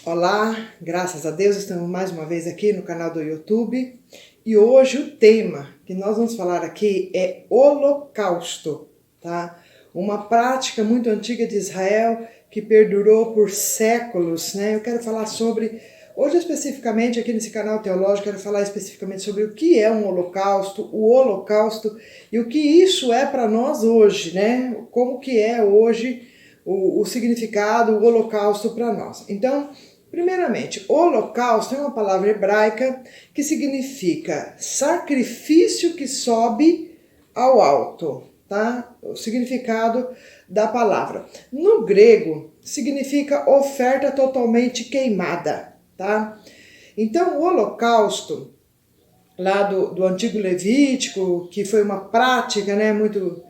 Olá, graças a Deus estamos mais uma vez aqui no canal do YouTube e hoje o tema que nós vamos falar aqui é holocausto, tá? Uma prática muito antiga de Israel que perdurou por séculos, né? Eu quero falar sobre, hoje especificamente aqui nesse canal teológico, quero falar especificamente sobre o que é um holocausto, o holocausto e o que isso é para nós hoje, né? Como que é hoje o significado, o holocausto para nós. Então, primeiramente, holocausto é uma palavra hebraica que significa sacrifício que sobe ao alto, tá? O significado da palavra. No grego, significa oferta totalmente queimada, tá? Então, o holocausto, lá do Antigo Levítico, que foi uma prática, né, muito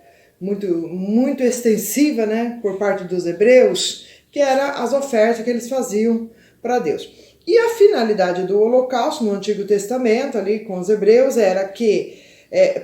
extensiva, né, por parte dos hebreus, que era as ofertas que eles faziam para Deus. E a finalidade do holocausto no Antigo Testamento, ali com os hebreus, era que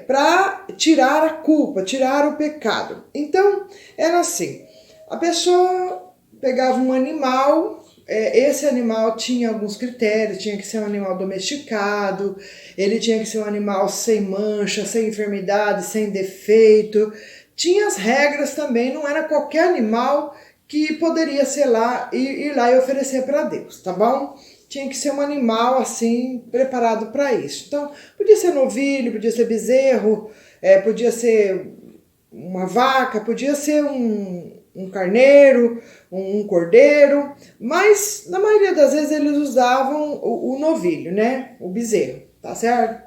para tirar a culpa, tirar o pecado. Então, era assim, a pessoa pegava um animal, esse animal tinha alguns critérios, tinha que ser um animal domesticado, ele tinha que ser um animal sem mancha, sem enfermidade, sem defeito. Tinha as regras também, não era qualquer animal que poderia ser lá, ir lá e oferecer para Deus, tá bom? Tinha que ser um animal assim, preparado para isso. Então, podia ser novilho, podia ser bezerro, podia ser uma vaca, podia ser um carneiro, um cordeiro, mas na maioria das vezes eles usavam o novilho, né? O bezerro, tá certo?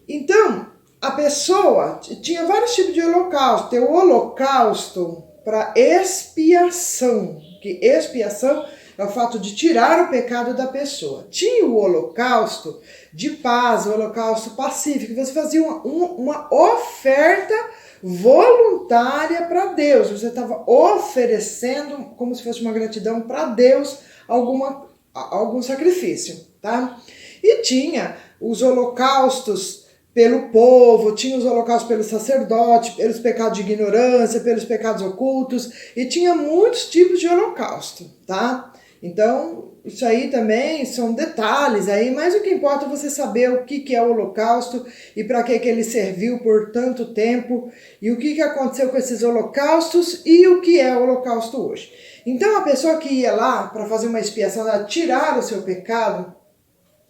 Então, a pessoa tinha vários tipos de holocausto. Tem o holocausto para expiação, que expiação é o fato de tirar o pecado da pessoa. Tinha o holocausto de paz, o holocausto pacífico, você fazia uma oferta voluntária para Deus, você estava oferecendo como se fosse uma gratidão para Deus algum sacrifício, tá? E tinha os holocaustos pelo povo, tinha os holocaustos pelos sacerdotes, pelos pecados de ignorância, pelos pecados ocultos, e tinha muitos tipos de holocausto, tá? Então, isso aí também são detalhes aí, mas o que importa é você saber o que é o holocausto e para que ele serviu por tanto tempo e o que aconteceu com esses holocaustos e o que é o holocausto hoje. Então, a pessoa que ia lá para fazer uma expiação, tirar o seu pecado,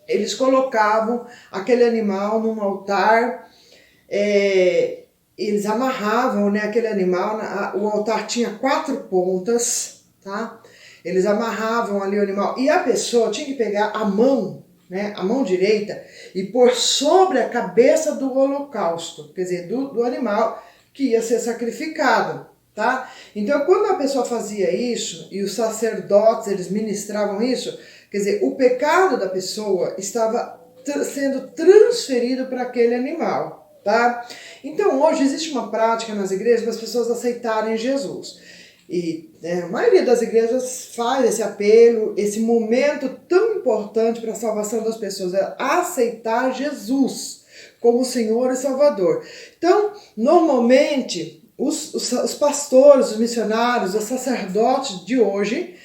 eles colocavam aquele animal num altar, eles amarravam, né, aquele animal, o altar tinha 4 pontas, tá? Eles amarravam ali o animal e a pessoa tinha que pegar a mão, né, a mão direita e pôr sobre a cabeça do holocausto, quer dizer, do animal que ia ser sacrificado, tá? Então, quando a pessoa fazia isso e os sacerdotes, eles ministravam isso, quer dizer, o pecado da pessoa estava sendo transferido para aquele animal, tá? Então, hoje existe uma prática nas igrejas para as pessoas aceitarem Jesus. E a maioria das igrejas faz esse apelo, esse momento tão importante para a salvação das pessoas, é aceitar Jesus como Senhor e Salvador. Então, normalmente, os pastores, os missionários, os sacerdotes de hoje,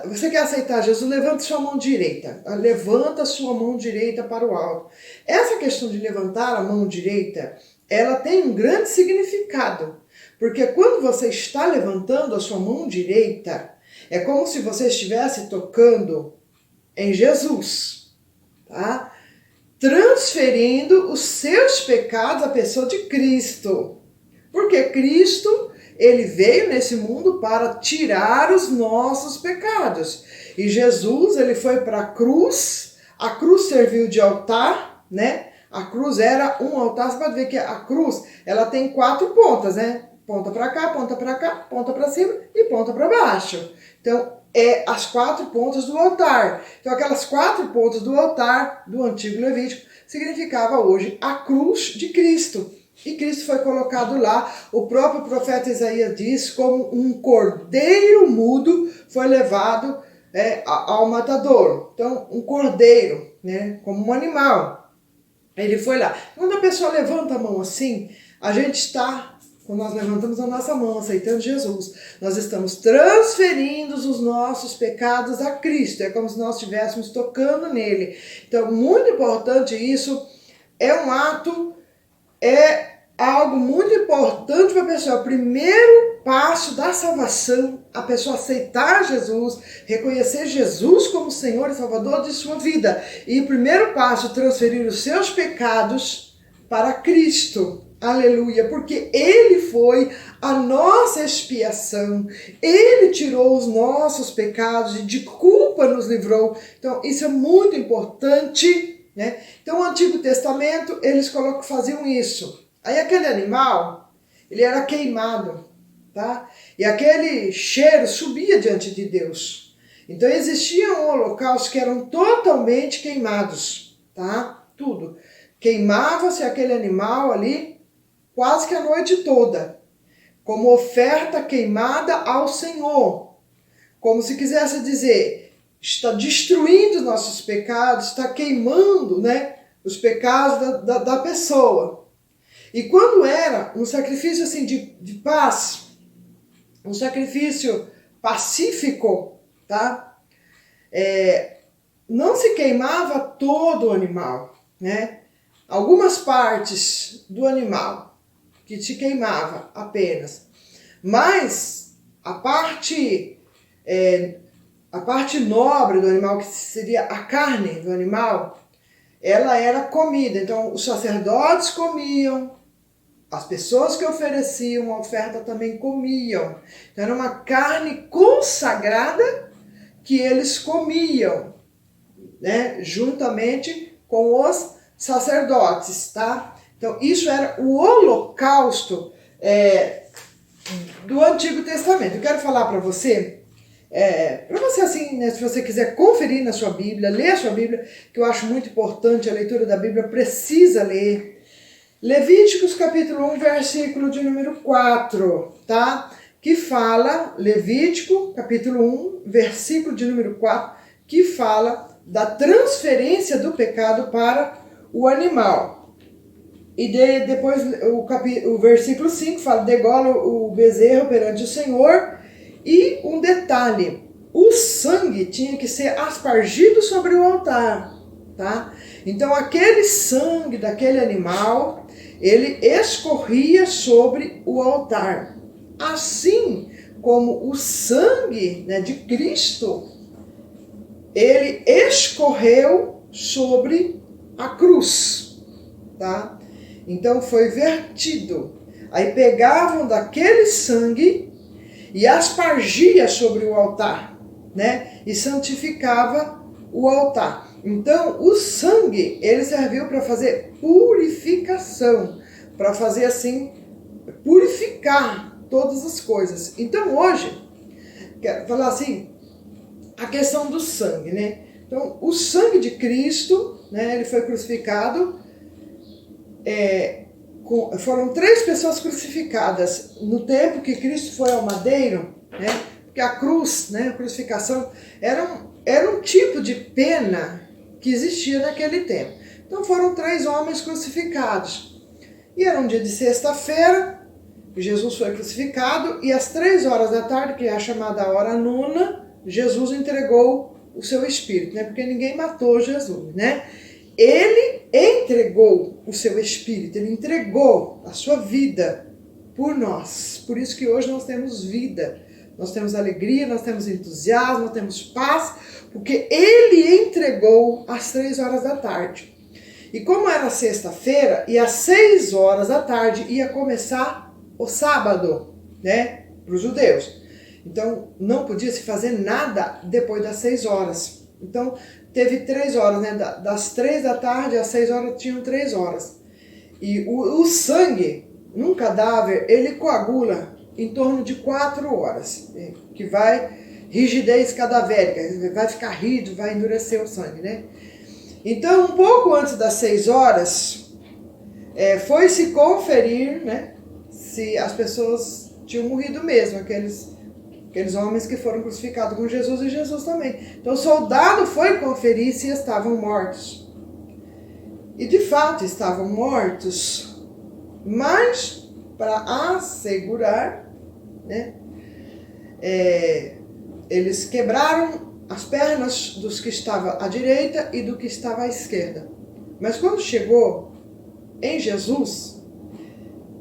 você quer aceitar Jesus? Levanta sua mão direita. Levanta sua mão direita para o alto. Essa questão de levantar a mão direita, ela tem um grande significado. Porque quando você está levantando a sua mão direita, é como se você estivesse tocando em Jesus, tá? Transferindo os seus pecados à pessoa de Cristo. Porque Cristo, ele veio nesse mundo para tirar os nossos pecados. E Jesus, ele foi para a cruz serviu de altar, né? A cruz era um altar, você pode ver que a cruz, ela tem 4 pontas, né? Ponta para cá, ponta para cima e ponta para baixo. Então, as 4 pontas do altar. Então, aquelas 4 pontas do altar do Antigo Levítico significava hoje a cruz de Cristo. E Cristo foi colocado lá, o próprio profeta Isaías diz, como um cordeiro mudo foi levado ao matadouro. Então, um cordeiro, né, como um animal. Ele foi lá. Quando a pessoa levanta a mão assim, a gente está quando nós levantamos a nossa mão aceitando Jesus, nós estamos transferindo os nossos pecados a Cristo. É como se nós estivéssemos tocando nele. Então, muito importante isso. É um ato, é algo muito importante para a pessoa. O primeiro passo da salvação, a pessoa aceitar Jesus, reconhecer Jesus como Senhor e Salvador de sua vida. E o primeiro passo, transferir os seus pecados para Cristo. Aleluia, porque Ele foi a nossa expiação, Ele tirou os nossos pecados e de culpa nos livrou. Então isso é muito importante, né? Então o Antigo Testamento, eles faziam isso. Aí aquele animal, ele era queimado, tá? E aquele cheiro subia diante de Deus. Então existiam holocaustos que eram totalmente queimados, tá? Tudo. Queimava-se aquele animal ali quase que a noite toda, como oferta queimada ao Senhor, como se quisesse dizer, está destruindo os nossos pecados, está queimando, né, os pecados da pessoa. E quando era um sacrifício assim de paz, um sacrifício pacífico, tá? Não se queimava todo o animal, né? Algumas partes do animal que se queimava apenas, mas a parte nobre do animal, que seria a carne do animal, ela era comida. Então os sacerdotes comiam, as pessoas que ofereciam a oferta também comiam. Então era uma carne consagrada que eles comiam, né, juntamente com os sacerdotes, tá? Então isso era o holocausto do Antigo Testamento. Eu quero falar para você assim, né, se você quiser conferir na sua Bíblia, ler a sua Bíblia, que eu acho muito importante, a leitura da Bíblia precisa ler. Levíticos capítulo 1, versículo de número 4, tá? Que fala, Levítico capítulo 1, versículo de número 4, que fala da transferência do pecado para o animal. E depois o versículo 5 fala, degola o bezerro perante o Senhor. E um detalhe, o sangue tinha que ser aspargido sobre o altar, tá? Então aquele sangue daquele animal, ele escorria sobre o altar. Assim como o sangue, né, de Cristo, ele escorreu sobre a cruz, tá? Então foi vertido. Aí pegavam daquele sangue e aspargia sobre o altar, né? E santificava o altar. Então o sangue, ele serviu para fazer purificação, para fazer assim, purificar todas as coisas. Então hoje, quero falar assim, a questão do sangue, né? Então o sangue de Cristo, né? Ele foi crucificado. Foram 3 pessoas crucificadas no tempo que Cristo foi ao madeiro, né? Porque a cruz, né, a crucificação, era um tipo de pena que existia naquele tempo. Então foram 3 homens crucificados. E era um dia de sexta-feira, Jesus foi crucificado, e às 3 horas da tarde, que é a chamada hora nona, Jesus entregou o seu espírito, né? Porque ninguém matou Jesus, né? Ele entregou o seu espírito, ele entregou a sua vida por nós. Por isso que hoje nós temos vida, nós temos alegria, nós temos entusiasmo, nós temos paz, porque ele entregou às 3 horas da tarde. E como era sexta-feira, e às 6 horas da tarde ia começar o sábado, né, para os judeus. Então não podia se fazer nada depois das 6 horas. Então teve 3 horas, né? Das 3 da tarde às 6 horas tinham 3 horas. E o sangue num cadáver, ele coagula em torno de 4 horas, que vai rigidez cadavérica, vai ficar rígido, vai endurecer o sangue, né? Então, um pouco antes das 6 horas, foi se conferir, né, se as pessoas tinham morrido mesmo, aqueles homens que foram crucificados com Jesus e Jesus também. Então o soldado foi conferir se estavam mortos. E de fato estavam mortos, mas para assegurar, né? Eles quebraram as pernas dos que estavam à direita e do que estava à esquerda. Mas quando chegou em Jesus,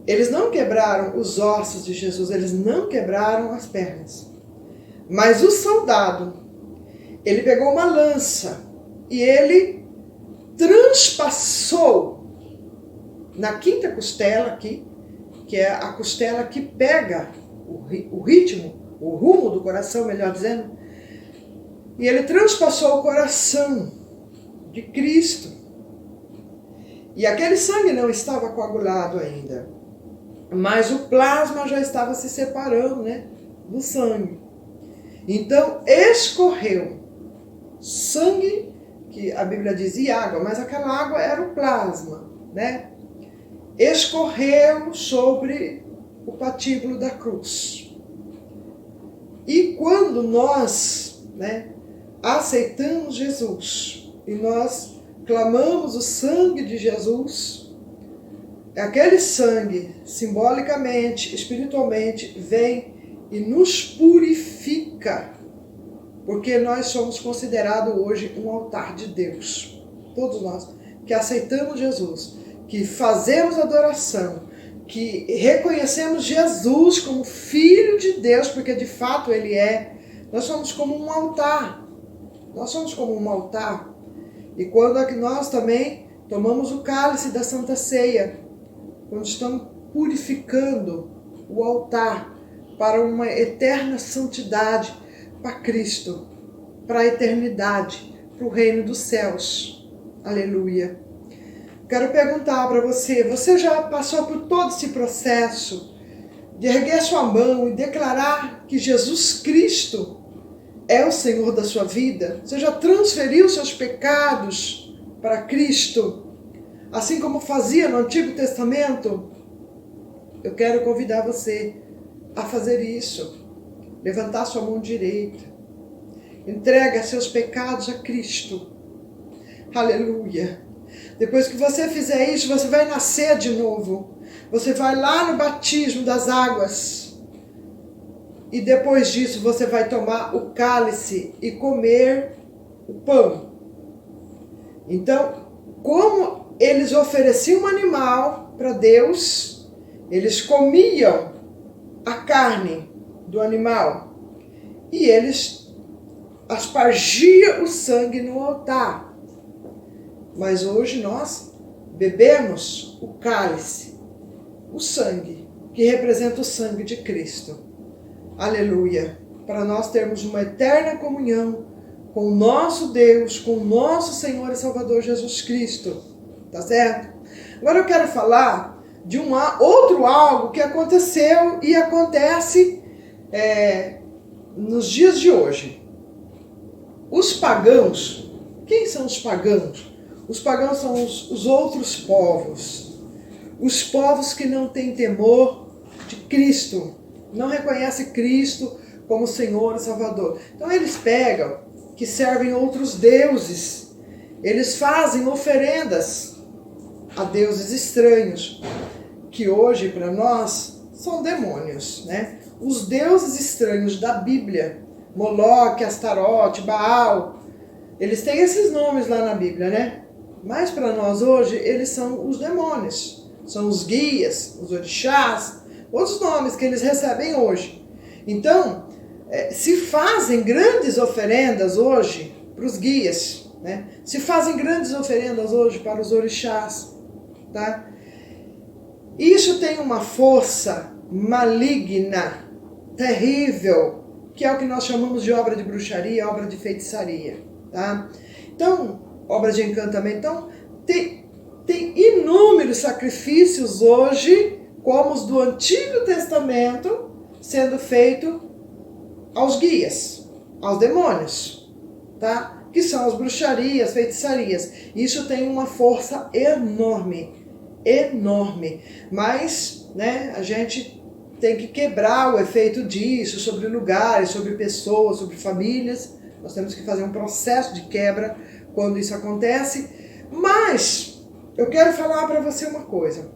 eles não quebraram os ossos de Jesus, eles não quebraram as pernas. Mas o soldado, ele pegou uma lança e ele transpassou na quinta costela aqui, que é a costela que pega o ritmo, o rumo do coração, melhor dizendo, e ele transpassou o coração de Cristo. E aquele sangue não estava coagulado ainda, mas o plasma já estava se separando, né, do sangue. Então escorreu sangue, que a Bíblia diz, e água, mas aquela água era o plasma, né? Escorreu sobre o patíbulo da cruz. E quando nós, né, aceitamos Jesus e nós clamamos o sangue de Jesus, aquele sangue, simbolicamente, espiritualmente, vem e nos purifica, porque nós somos considerados hoje um altar de Deus. Todos nós que aceitamos Jesus, que fazemos adoração, que reconhecemos Jesus como Filho de Deus, porque de fato Ele é, nós somos como um altar. Nós somos como um altar. E quando é que nós também tomamos o cálice da Santa Ceia, quando estamos purificando o altar para uma eterna santidade, para Cristo, para a eternidade, para o reino dos céus. Aleluia. Quero perguntar para você, você já passou por todo esse processo de erguer sua mão e declarar que Jesus Cristo é o Senhor da sua vida? Você já transferiu seus pecados para Cristo, assim como fazia no Antigo Testamento? Eu quero convidar você a fazer isso. Levantar sua mão direita. Entrega seus pecados a Cristo. Aleluia. Depois que você fizer isso, você vai nascer de novo. Você vai lá no batismo das águas. E depois disso você vai tomar o cálice e comer o pão. Então, como eles ofereciam um animal para Deus, eles comiam a carne do animal e eles aspargiam o sangue no altar. Mas hoje nós bebemos o cálice, o sangue, que representa o sangue de Cristo. Aleluia! Para nós termos uma eterna comunhão com o nosso Deus, com o nosso Senhor e Salvador Jesus Cristo. Tá certo? Agora eu quero falar de outro algo que aconteceu e acontece nos dias de hoje. Os pagãos, quem são os pagãos? Os pagãos são os outros povos. Os povos que não têm temor de Cristo, não reconhecem Cristo como Senhor e Salvador. Então eles pegam, que servem outros deuses. Eles fazem oferendas a deuses estranhos, que hoje para nós são demônios, né? Os deuses estranhos da Bíblia, Moloque, Astarote, Baal, eles têm esses nomes lá na Bíblia, né? Mas para nós hoje, eles são os demônios, são os guias, os orixás, outros nomes que eles recebem hoje. Então, se fazem grandes oferendas hoje para os guias, né? Se fazem grandes oferendas hoje para os orixás, tá? Isso tem uma força maligna, terrível, que é o que nós chamamos de obra de bruxaria, obra de feitiçaria, tá? Então, obra de encantamento. Então, tem inúmeros sacrifícios hoje, como os do Antigo Testamento, sendo feito aos guias, aos demônios, tá? Que são as bruxarias, feitiçarias. Isso tem uma força enorme, enorme. Mas, né, a gente tem que quebrar o efeito disso sobre lugares, sobre pessoas, sobre famílias. Nós temos que fazer um processo de quebra quando isso acontece. Mas eu quero falar para você uma coisa.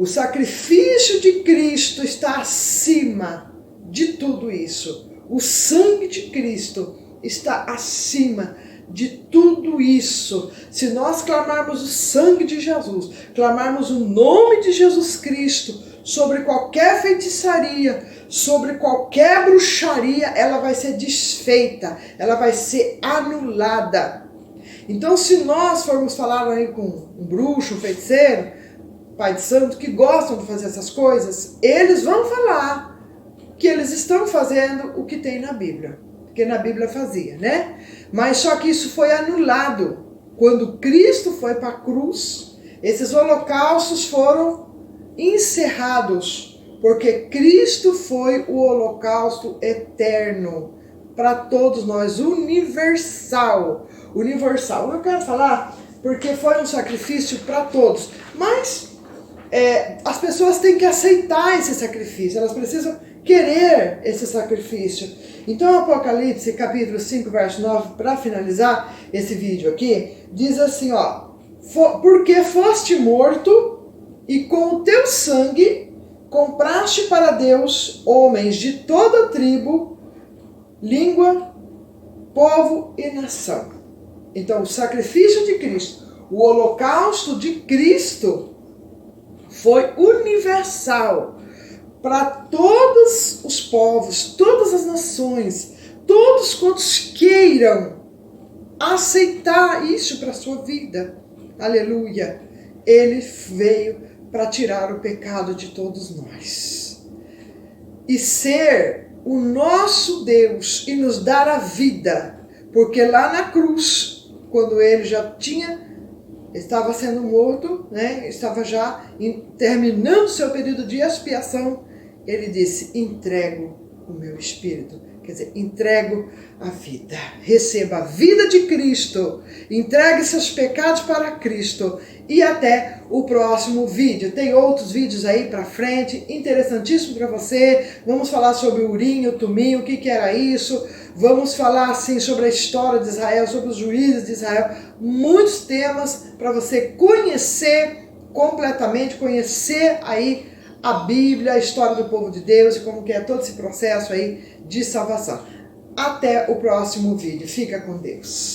O sacrifício de Cristo está acima de tudo isso. O sangue de Cristo está acima de tudo isso. Se nós clamarmos o sangue de Jesus, clamarmos o nome de Jesus Cristo sobre qualquer feitiçaria, sobre qualquer bruxaria, ela vai ser desfeita, ela vai ser anulada. Então, se nós formos falar aí com um bruxo, um feiticeiro, pai de santo, que gostam de fazer essas coisas, eles vão falar que eles estão fazendo o que tem na Bíblia, porque na Bíblia fazia, né? Mas só que isso foi anulado. Quando Cristo foi para a cruz, esses holocaustos foram encerrados, porque Cristo foi o holocausto eterno para todos nós, universal. Universal, eu quero falar porque foi um sacrifício para todos, mas as pessoas têm que aceitar esse sacrifício, elas precisam querer esse sacrifício. Então, Apocalipse, capítulo 5, verso 9, para finalizar esse vídeo aqui, diz assim, ó: porque foste morto, e com o teu sangue compraste para Deus homens de toda tribo, língua, povo e nação. Então, o sacrifício de Cristo, o holocausto de Cristo, foi universal para todos os povos, todas as nações, todos quantos queiram aceitar isso para a sua vida. Aleluia! Ele veio para tirar o pecado de todos nós e ser o nosso Deus e nos dar a vida, porque lá na cruz, quando ele já estava sendo morto, né, estava já terminando seu período de expiação, ele disse: entrego o meu espírito, quer dizer, entrego a vida. Receba a vida de Cristo, entregue seus pecados para Cristo. E até o próximo vídeo. Tem outros vídeos aí para frente, interessantíssimo para você. Vamos falar sobre o Urim, o Tumim, o que era isso. Vamos falar assim sobre a história de Israel, sobre os juízes de Israel. Muitos temas para você conhecer completamente, conhecer aí a Bíblia, a história do povo de Deus e como que é todo esse processo aí de salvação. Até o próximo vídeo. Fica com Deus.